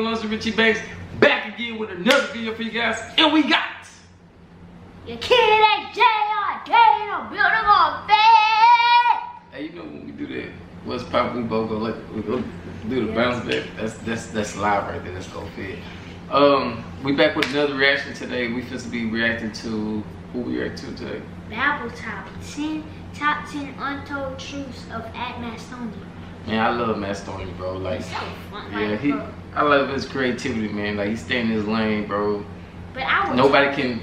Lunch with Richie Banks, back again with another video for you guys, and we got your kid at J.R.J. in a building on fat. Hey, you know when we do that, what's poppin'? We both go do the bounce back. That's live right there. Let's go fit. We back with another reaction today. We supposed to be reacting to who we react to today. Bible top 10 untold truths of Matt Stonie. Man, I love Matt Stonie, bro. Like, so fun, yeah, I love his creativity, man. Like, he stay in his lane, bro. But nobody can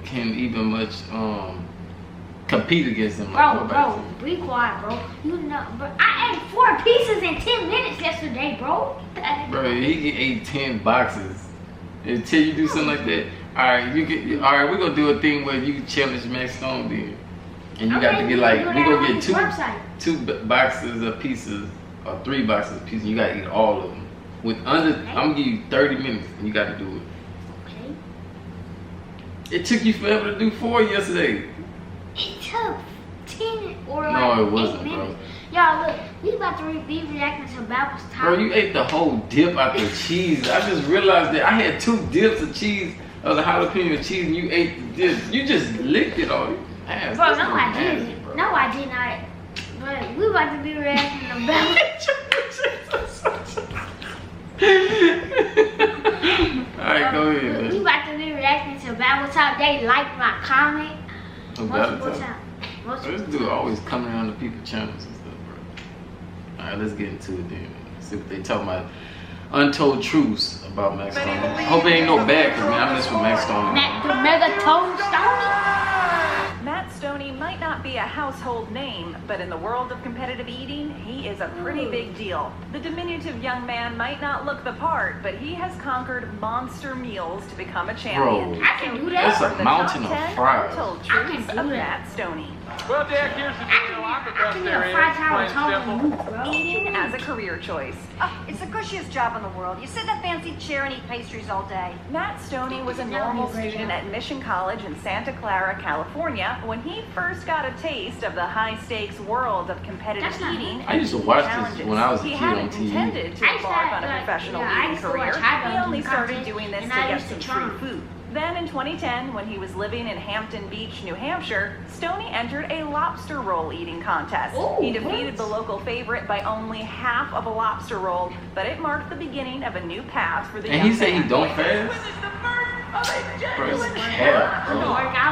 even much compete against him. Bro, be quiet, bro. You know, bro, I ate 4 pieces in 10 minutes yesterday, bro. Bro, he ate 10 boxes. Until you do something like that, all right, we're gonna do a thing where you challenge Matt Stonie, and you got to get like, we gonna get two boxes of pieces or 3 boxes of pieces. You gotta eat all of them. I'm gonna give you 30 minutes, and you got to do it. It took you forever to do 4 yesterday. It took 10 or no, like it wasn't, 8 minutes. Bro. Y'all look, we about to be reacting to Bible's top. Bro, you ate the whole dip out the cheese. I just realized that I had 2 dips of cheese, of the jalapeno cheese, and you ate the dip. You just licked it all. Ass. Bro, no, I didn't. Bro. No, I did not. But we about to be reacting to Alright, go ahead, man. We about to be reacting to Bible Top. They like my comment. This dude always coming around the people's channels and stuff, bro. Alright, let's get into it then. See what they talking about. Untold truths about Matt Stonie. Hope it ain't no bad, cause man, I miss with Matt Stonie. The Megatone Stonie. Matt Stonie might not be a household name, but in the world of competitive eating, he is a pretty big deal. The diminutive young man might not look the part, but he has conquered monster meals to become a champion. Bro, I can do that. That's a mountain of fries. Untold truths of Matt Stonie. Well, Jack, here's the deal. I'm the best there is. Plain simple. Eating as a career choice. It's the cushiest job in the world. You sit in a fancy chair and eat pastries all day. Matt Stonie was a normal student at Mission College in Santa Clara, California, when he first got a taste of the high-stakes world of competitive eating. I used to watch this when I was a kid he on hadn't TV. intended to embark on a professional eating career. He only started doing this to get some free food. Then in 2010, when he was living in Hampton Beach, New Hampshire, Stonie entered a lobster roll eating contest. He defeated the local favorite by only half of a lobster roll, but it marked the beginning of a new path for the young man. And he said he don't fast? Bro, it's cap, bro.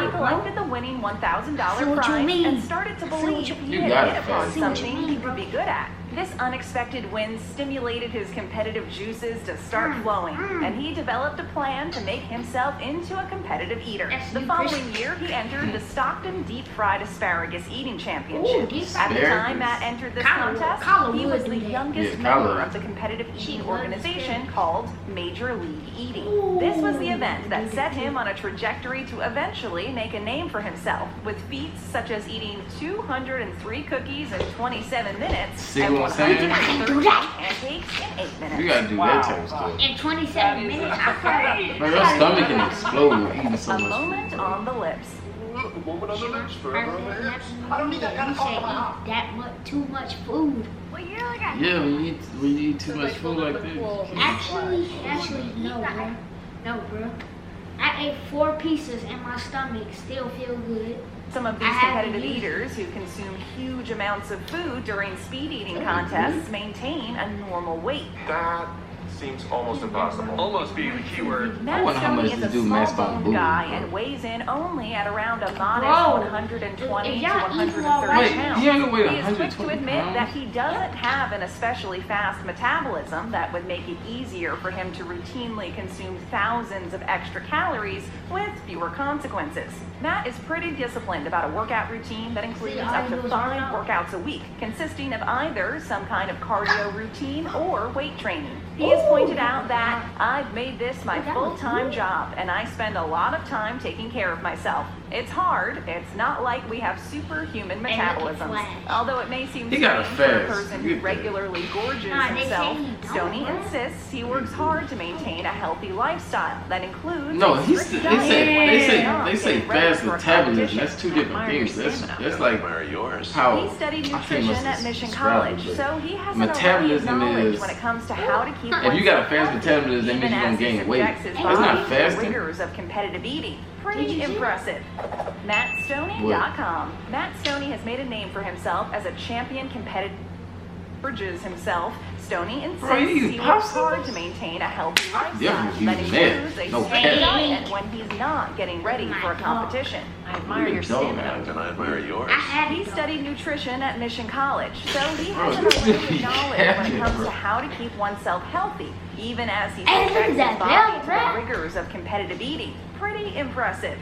He collected the winning $1,000 prize and started to believe he had hit upon something he could be good at. This unexpected win stimulated his competitive juices to start flowing, and he developed a plan to make himself into a competitive eater. The following year, he entered the Stockton Deep Fried Asparagus Eating Championship. At the time Matt entered this contest, he was the youngest member of the competitive eating organization called Major League Eating. This was the event that set him on a trajectory to eventually make a name for himself, with feats such as eating 203 cookies in 27 minutes and 130 pancakes in 8 minutes. You gotta do that type of stuff. In 27 minutes, I Bro, your stomach can explode with eating so much. A moment on the lips. I don't need that kind of talk in my house. Too much food. Well, you're like a... Yeah, when you eat too much food like this. Actually, no, bro. No, bro. I ate 4 pieces and my stomach still feel good. Some of these competitive eaters who consume huge amounts of food during speed eating contests maintain a normal weight. That seems almost impossible. Almost being the key word. Matt Stonie is a small-boned guy and weighs in only at around a modest 120 to 130 pounds. He is quick to admit that he doesn't have an especially fast metabolism that would make it easier for him to routinely consume thousands of extra calories with fewer consequences. Matt is pretty disciplined about a workout routine that includes up to 5 workouts a week, consisting of either some kind of cardio routine or weight training. He has pointed out that I've made this my full-time job and I spend a lot of time taking care of myself. It's hard. It's not like we have superhuman metabolisms. Although it may seem strange for a person who regularly gorges himself, Stonie insists he works hard to maintain a healthy lifestyle that includes they say fast metabolism. That's 2 different things. That's like how he studied nutrition at Mission College, so he has an array of knowledge when it comes to how to keep weight if you got a fast metabolism, that means you're gonna gain weight. It's not fasting. Rigors of competitive eating. Pretty impressive. MattStoney.com. Matt Stonie has made a name for himself as a champion competitive. Urges himself. Stonie insists he works hard to maintain a healthy lifestyle that includes a steady diet when he's not getting ready for a competition. I admire your stamina. And I admire yours. He studied nutrition at Mission College, so he has an array of knowledge when it comes to how to keep oneself healthy, even as he subjects his body to the rigors of competitive eating. Pretty impressive.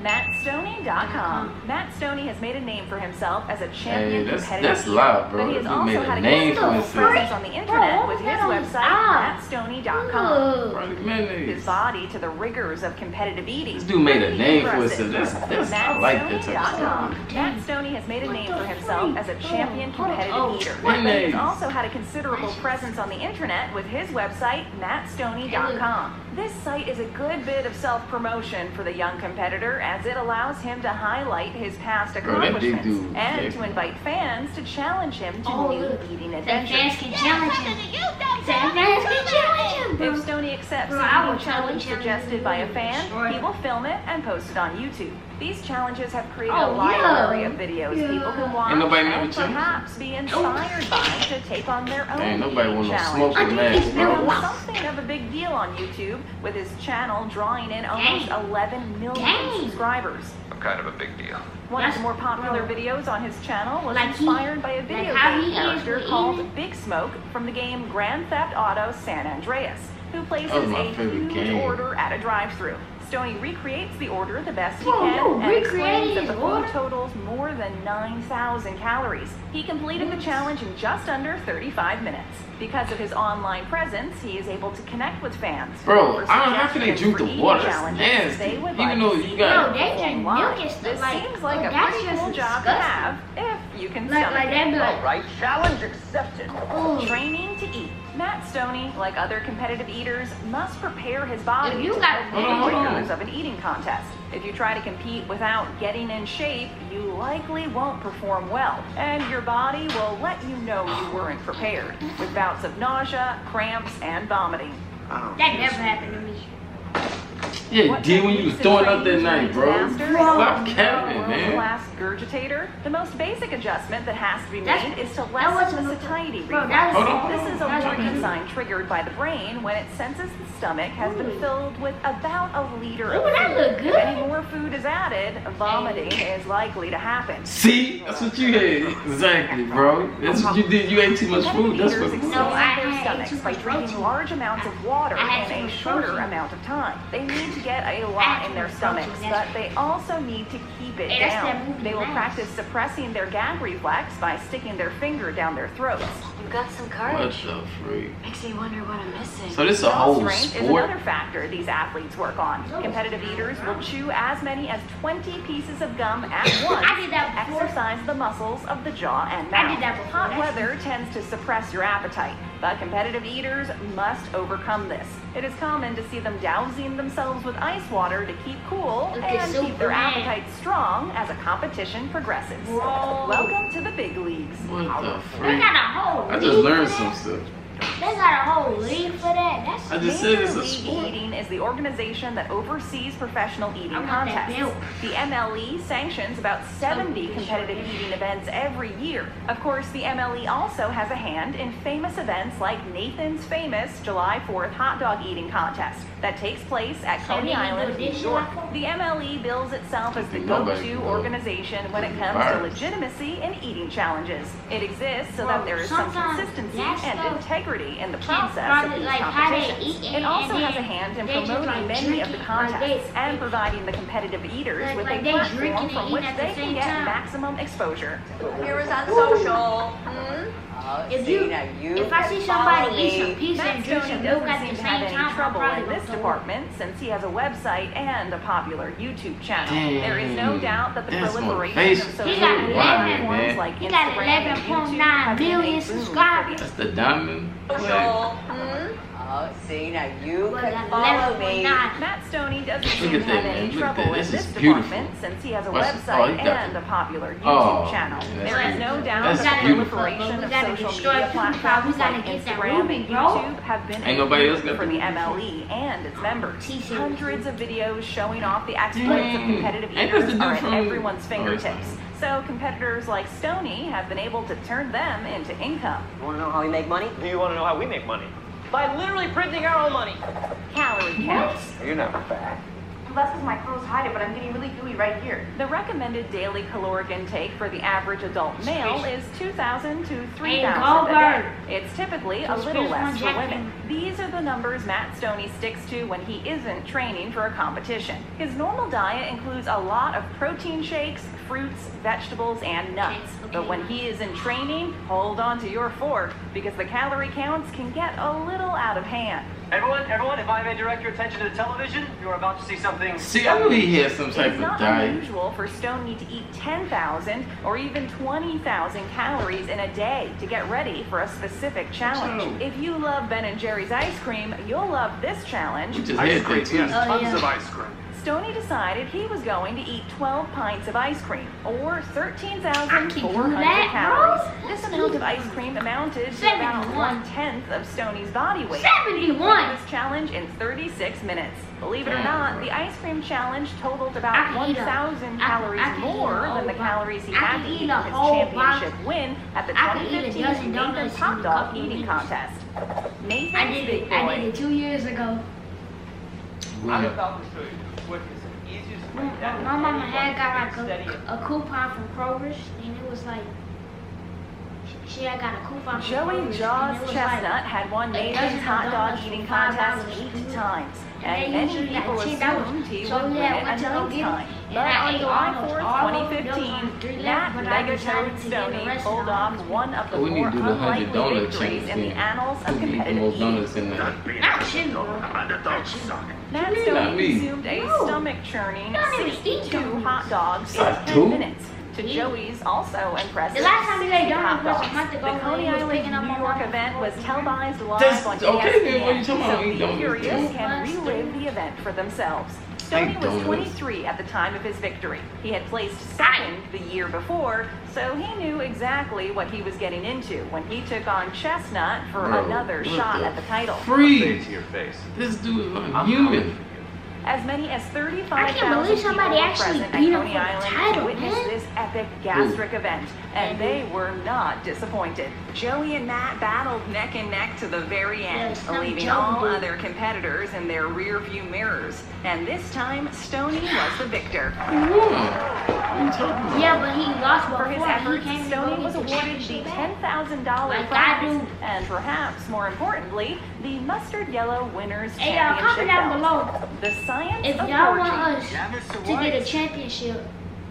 MattStoney.com. Matt Stonie has made a name for himself as a champion competitive that's loud, bro. but he has You also made a had a name for considerable himself. presence on the internet with his website, MattStoney.com. His body to the rigors of competitive eating. This dude made a name for himself. That's I like that type of stuff. Matt Stonie has made a name for himself as a champion competitive eater. But he has also had a considerable presence on the internet with his website, MattStoney.com. This site is a good bit of self-promotion for the young competitor as it allows him to highlight his past accomplishments and to invite fans to challenge him to new eating adventures. Fans can challenge him. Fans can challenge him, bro. If Stonie accepts a new challenge suggested by a fan, he will film it and post it on YouTube. These challenges have created a library of videos people can watch and perhaps be inspired by to take on their own challenge. Something of a big deal on YouTube, with his channel drawing in almost 11 million subscribers. I'm kind of a big deal. One of the more popular videos on his channel was inspired by a video game character called Big Smoke from the game Grand Theft Auto San Andreas, who places a huge order at a drive-thru. Stonie recreates the order the best he can and explains that the food totals more than 9,000 calories. He completed the challenge in just under 35 minutes. Because of his online presence, he is able to connect with fans. Bro, how can they drink the water? That's nasty. Even though you got they drink milk and stuff. This seems like a pretty cool job to have if you can stomach it. All right, challenge accepted. Training to eat. Matt Stonie, like other competitive eaters, must prepare his body to of an eating contest. If you try to compete without getting in shape, you likely won't perform well, and your body will let you know you weren't prepared, with bouts of nausea, cramps, and vomiting. That never happened to me. Yeah, it did when you was throwing up that night, bro. Stop capping, man. Last gurgitator. The most basic adjustment that has to be made is to lessen the satiety reflex. This is a warning sign triggered by the brain when it senses the stomach has been filled with about a liter of food. If any more food is added, vomiting is likely to happen. See? That's what you had. Exactly, bro. That's what you did. You ate too much food. That's what it was. Their stomachs by drinking large amounts of water in a shorter amount of time. They need to get a lot in their stomachs, but they also need to keep it down. They will practice suppressing their gag reflex by sticking their finger down their throats. You've got some courage. What the freak? Makes me wonder what I'm missing. So this is a whole strength is sport? another factor these athletes work on. Competitive eaters will chew as many as 20 pieces of gum at once to exercise the muscles of the jaw and mouth. Hot weather tends to suppress your appetite, but competitive eaters must overcome this. It is common to see them dousing themselves with ice water to keep cool and keep their appetite strong as a competition progresses. Welcome to the big leagues. What the They freak? got a whole I just learned some stuff. They got a whole league for that. That's I just said it's a Major League sport. Eating is the organization that oversees professional eating I want that contests. milk. The MLE sanctions about 70 competitive eating events every year. Of course, the MLE also has a hand in famous events like Nathan's famous July 4th hot dog eating contest that takes place at Coney Island, New York. The MLE bills itself as the go-to organization when it comes to legitimacy in eating challenges. It exists so that there is some consistency and integrity in the process of these competitions. It also has a hand in promoting many of the contests and providing the competitive eaters with a platform from which they can get maximum exposure. Here is on social. If I see somebody eat some pizza and drink some milk at the Doesn't seem to same have any time, I'll trouble probably in this go to department since he has a website and a popular YouTube channel. Dang. There is no doubt that the That's proliferation motivation. of social He got media 11 platforms like He got Instagram and YouTube 11.9 have been a billion boon for subscribers. That's the diamond. Social. Oh, see, now you Well, can that follow left me. one not. Matt Stoney doesn't Look seem at to that, have man. any Look at trouble that. in This this is beautiful. department since he has a What's- website he got and the- a popular YouTube Oh, channel. yeah, There is no beautiful. doubt That's that the beautiful. proliferation We of gotta social destroy media PewDiePie. We platforms gotta like get that Instagram movie, and bro. YouTube have been Ain't a nobody else boon got for the the movie. MLE and its members. T-shirt. Hundreds of videos showing off the exploits of Dang. competitive Ain't this the eaters dude are at from- everyone's Oh, it's fingertips. So competitors like Stonie have been able to turn them into income. You wanna know how we make money? Do you want to know how we make money? By literally printing our own money. Calorie counts. You're not fat. That's because my clothes hide it, but I'm getting really gooey right here. The recommended daily caloric intake for the average adult male is 2,000 to 3,000 a day. It's typically a little less for women. These are the numbers Matt Stoney sticks to when he isn't training for a competition. His normal diet includes a lot of protein shakes, fruits, vegetables, and nuts. But when he is in training, hold on to your fork because the calorie counts can get a little out of hand. Everyone, if I may direct your attention to the television, you're about to see something. See, I knew he had some type It's of not diet. unusual for Stoney to eat 10,000 or even 20,000 calories in a day to get ready for a specific challenge. True. If you love Ben & Jerry's ice cream, you'll love this challenge. We just had that too. Tons of ice cream. Stoney decided he was going to eat 12 pints of ice cream, or I 13,400 can do that, calories. bro. This amount of ice cream amounted to about 71. 1/10 of Stoney's body weight. 71. This challenge in 36 minutes. Believe it or Damn, not, bro. the ice cream challenge totaled I about can eat a- 1,000 I can- calories I can eat a more whole than the box. calories he I had can to eat eat a for his whole championship box. win at the I can eat a 2015 dozen Nathan's donuts in Hot a Dog couple of Eating minutes. Contest. Nathan's I did Big it. I Boy. did it 2 years ago. I'm about to show you what is the easiest way that My mama had got steady. like a coupon from Kroger's, and it was like she had got a coupon from Joey Kroger's, Jaws and it was Chestnut like, had won a Nathan's dozen Hot Dog donuts Eating for $5 Contest each. 8 times. And And they many usually people like assumed $10. he So would win yeah, it went to go a get it, time. and But I on ate July almost 4th, all of them. There was 2015, only 3 Matt left, but I decided Megatoad to get the Stoney rest pulled of the off donuts. one of the We need more to do the 100 unlikely donut victories challenge in the thing. annals Who of can eat the competitive most eating. donuts in there? Not shit, bro. Matt Not Stoney me. consumed a No. stomach-churning Don't even eat 62 donuts. hot dogs in Like 10 two? minutes. To Eat. Joey's also impressive The last time we ate 60 hot donuts was a dogs. month ago The when Coney he was Island, picking up New my York mama event was from televised live That's on okay, then what you ESPN, talking about? so Eat the donuts, curious too. can relive the event for themselves. Stoney was donuts. 23 at the time of his victory. He had placed second the year before, so he knew exactly what he was getting into when he took on Chestnut for Bro, another what shot the at the title. Freeze! your face. This dude is I'm unhuman. As many as 35,000 believe people somebody were actually present at beat him Coney for the Island to title, witness man. this epic gastric event, and they were not disappointed. Joey and Matt battled neck and neck to the very end, some leaving Joe all did. other competitors in their rear-view mirrors. And this time, Stoney was the victor. What are you talking about? Yeah, but he lost For his before. He efforts, came to Stoney go was get the awarded the championship. $10,000 Like I prize, do. and perhaps more importantly, the Mustard Yellow Winners Hey, y'all, comment Championship down belt. below The science if of y'all want gorging. us to get a championship.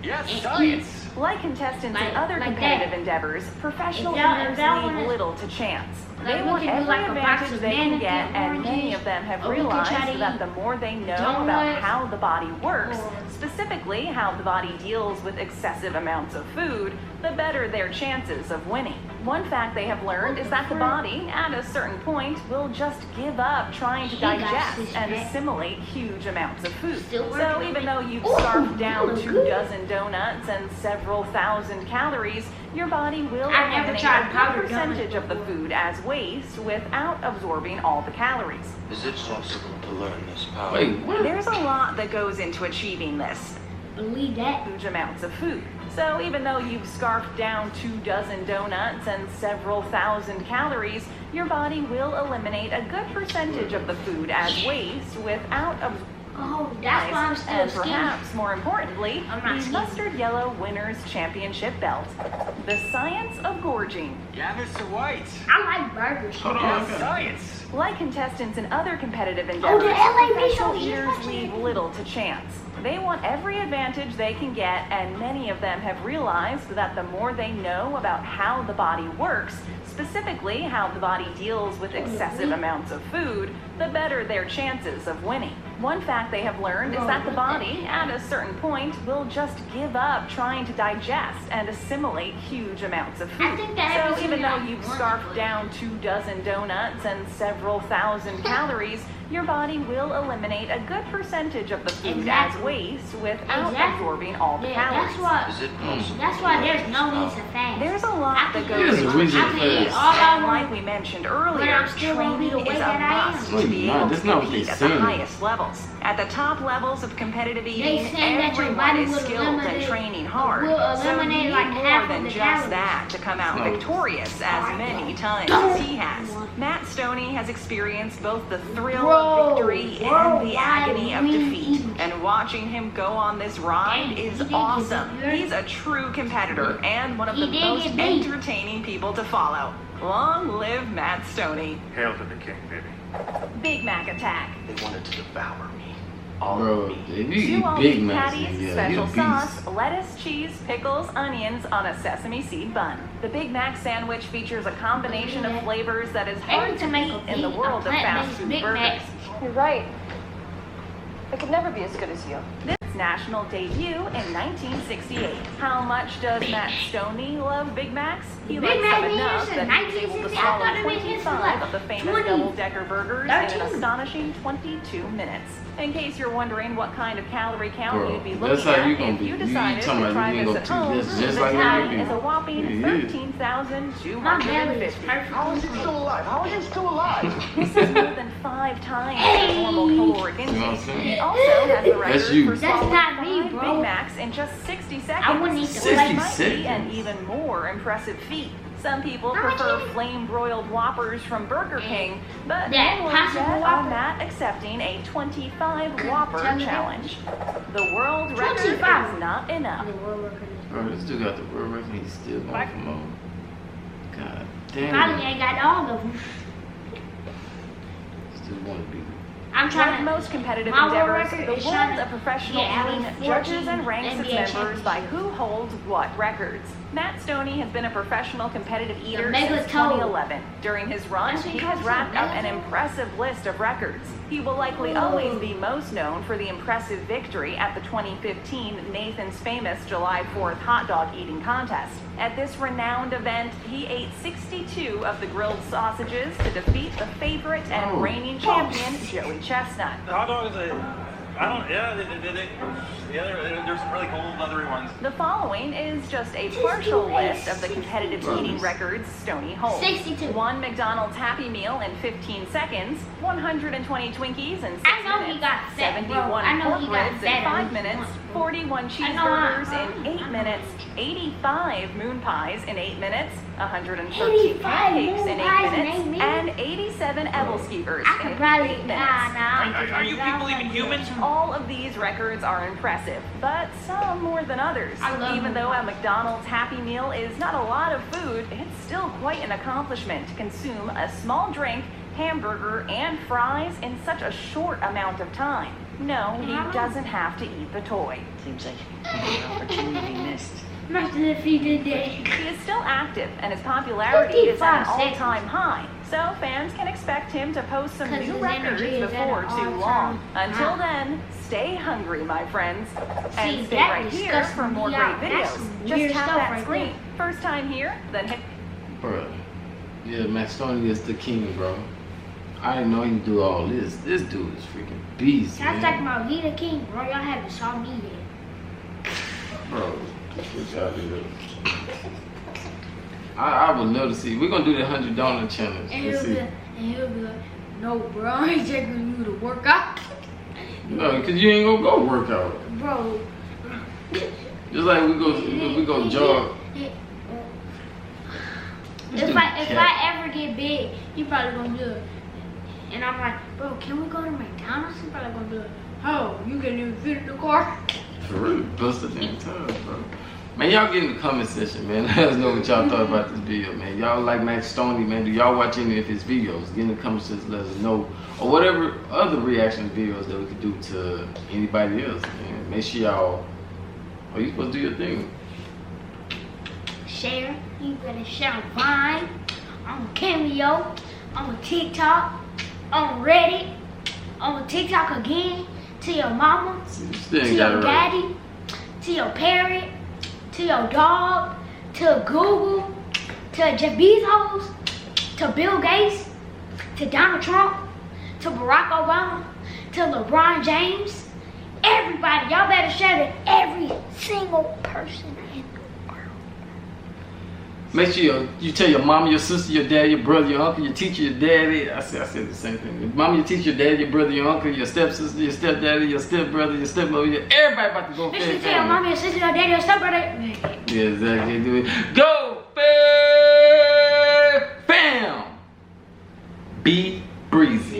Yes, And science. Like contestants in Like- other like competitive that. endeavors, professional If y'all- eaters if y'all leave wanna- little to chance. Like, They we want can do every like a box advantage of they can get, mannequin and many oranges, of them have or we can try realized to that eat the more they know donuts, about how the body works, or- specifically how the body deals with excessive amounts of food, the better their chances of winning. One fact they have learned is that the body, at a certain point, will just give up trying to He got digest this and back. assimilate huge amounts of food. Still So working even on though it. you've Ooh, scarfed down that was 2 good. dozen donuts and several thousand calories, your body will I never eliminate tried a good powdered percentage donuts of the before. food as waste without absorbing all the calories. Is it possible to learn this power? Wait, what? There's a lot that goes into achieving this. Believe that. Huge amounts of food. So even though you've scarfed down 2 dozen donuts and several thousand calories, your body will eliminate a good percentage of the food as waste without absorbing. Oh, that's why I'm still And skinny. perhaps more importantly, I'm not the skinny. Mustard Yellow Winners Championship belt. The science of gorging. Yeah, Mr. White. I like burgers. Hold on, Yeah, okay. science. Like contestants in other competitive Oh, endeavors, the LA professional Beatles, eaters you're leave watching. little to chance. They want every advantage they can get, and many of them have realized that the more they know about how the body works, specifically how the body deals with excessive amounts of food, the better their chances of winning. One fact they have learned is that the body, at a certain point, will just give up trying to digest and assimilate huge amounts of food. So even though you've scarfed down 24 donuts and several thousand calories, your body will eliminate a good percentage of the food as waste without absorbing all the calories. That's why there's no need to fast. There's a lot that goes into fast. and like we mentioned earlier, training is a must to be able to compete at the highest levels. At the top levels of competitive eating, everyone is skilled at training hard. So you need more than just that to come out victorious as many times as he has. Matt Stonie has experienced both the thrill of victory and the agony of defeat. And watching him go on this ride is awesome. He's a true competitor and one of the most entertaining people to follow. Long live Matt Stonie. Hail to the king, baby. Big Mac attack. They wanted to devour me. Bro, if you eat Two Big all-beef Macs, patties, special sauce, lettuce, cheese, pickles, onions on a sesame seed bun. The Big Mac sandwich features a combination of flavors that is hard to beat in the world of fast food burgers. You're right. It could never be as good as you. This national debut in 1968. How much does Matt Stonie love Big Macs? He likes them enough that he's able to swallow 25 of the famous double-decker burgers in an astonishing 22 minutes. In case you're wondering what kind of calorie count you'd be looking at if you decided to try this at home, the tally is a whopping 13,250. How is he still alive? How is he still alive? This is more than 5 times his normal caloric intake. He also has the record for swallowing 5 Big Macs in just 60 seconds. I wouldn't eat the Which plate. might be an even more impressive feat. Some people prefer flame-broiled Whoppers from Burger King, but no one yet on that accepting a 25 Whopper challenge. The world record is not enough. Bro, this dude got the world record. He's still going for more. God damn. Probably ain't got all of them. Still want to be. I'm trying Like to. most competitive My world endeavors, record the is world trying of to- professional yeah, I eating mean, judges 14 and ranks its NBA members by championship. who holds what records. Matt Stonie has been a professional competitive eater Mega since Toe. 2011. During his run, That's what he he has calls racked it, up Mega an Toe. impressive list of records. He will likely always be most known for the impressive victory at the 2015 Nathan's Famous July 4th hot dog eating contest. At this renowned event, he ate 62 of the grilled sausages to defeat the favorite and reigning champion, Joey Chestnut. The hot dog is there's some really cool leathery ones. The following is just a partial list of the competitive eating records Stonie holds. 62. 1 McDonald's Happy Meal in 15 seconds, 120 Twinkies in 6 I know he minutes, got fat, bro. 71 I know pork he got ribs fat in at 5 least minutes, once. 41 cheeseburgers in 8 minutes, 85 moon pies in 8 minutes, 113 85 pancakes in moon 8 pies in minutes, 8 minutes? and 87 Evelskivers I could in probably. 8 minutes. Nah. Are you people even human? All of these records are impressive, but some more than others. I love Even them. though a McDonald's Happy Meal is not a lot of food, it's still quite an accomplishment to consume a small drink, hamburger, and fries in such a short amount of time. No, he doesn't have to eat the toy. Seems like an opportunity missed. Imagine if he did that. He is still active, and his popularity is at an 55 seconds. all-time high. So fans can expect him to post some 'Cause new his records energy is at before an too all-time long. high. Until then, stay hungry, my friends. And See, stay that right here disgusts for more me great out. That's videos. some Just weird tap stuff that right screen. there. First time here, then hit. Bro. Yeah, Matt Stonie is the king, bro. I didn't know he could do all this. This dude is freaking beast, Can I talk man. about He the King, bro? Y'all haven't saw me yet. Bro, what y'all do? I would love to see. We're gonna do the $100 challenge. And Let's see. he'll be like, no, bro, I ain't taking you to work out. No, because you ain't gonna go work out. Bro. Just like we go jog. If I ever get big, he probably gonna do it. And I'm like, bro, can we go to McDonald's? He probably gonna be like, oh, you can't even fit in the car. For real, busted in time, bro. Man, y'all get in the comment section, man. Let us know what y'all thought about this video, man. Y'all like Matt Stonie, man. Do y'all watch any of his videos? Get in the comment section, let us know. Or whatever other reaction videos that we could do to anybody else, man. Make sure y'all, you supposed to do your thing. Share. You better share on Vine, on Cameo, on TikTok. on Reddit, on TikTok again, to your mama, to your daddy, to your parrot, to your dog, to Google, to Jeff Bezos, to Bill Gates, to Donald Trump, to Barack Obama, to LeBron James. Everybody, y'all better share it. Every single person in the world. Make sure you tell your mama, your sister, your dad, your brother, your uncle, your teacher, your daddy. I said the same thing. Your mama, your teacher, your dad, your brother, your uncle, your stepsister, your stepdaddy, your stepbrother, your stepmother. Everybody about to go Make sure you tell your mama, your sister, your daddy, your stepbrother. Yeah, exactly. Do it. Go, fam! Be breezy.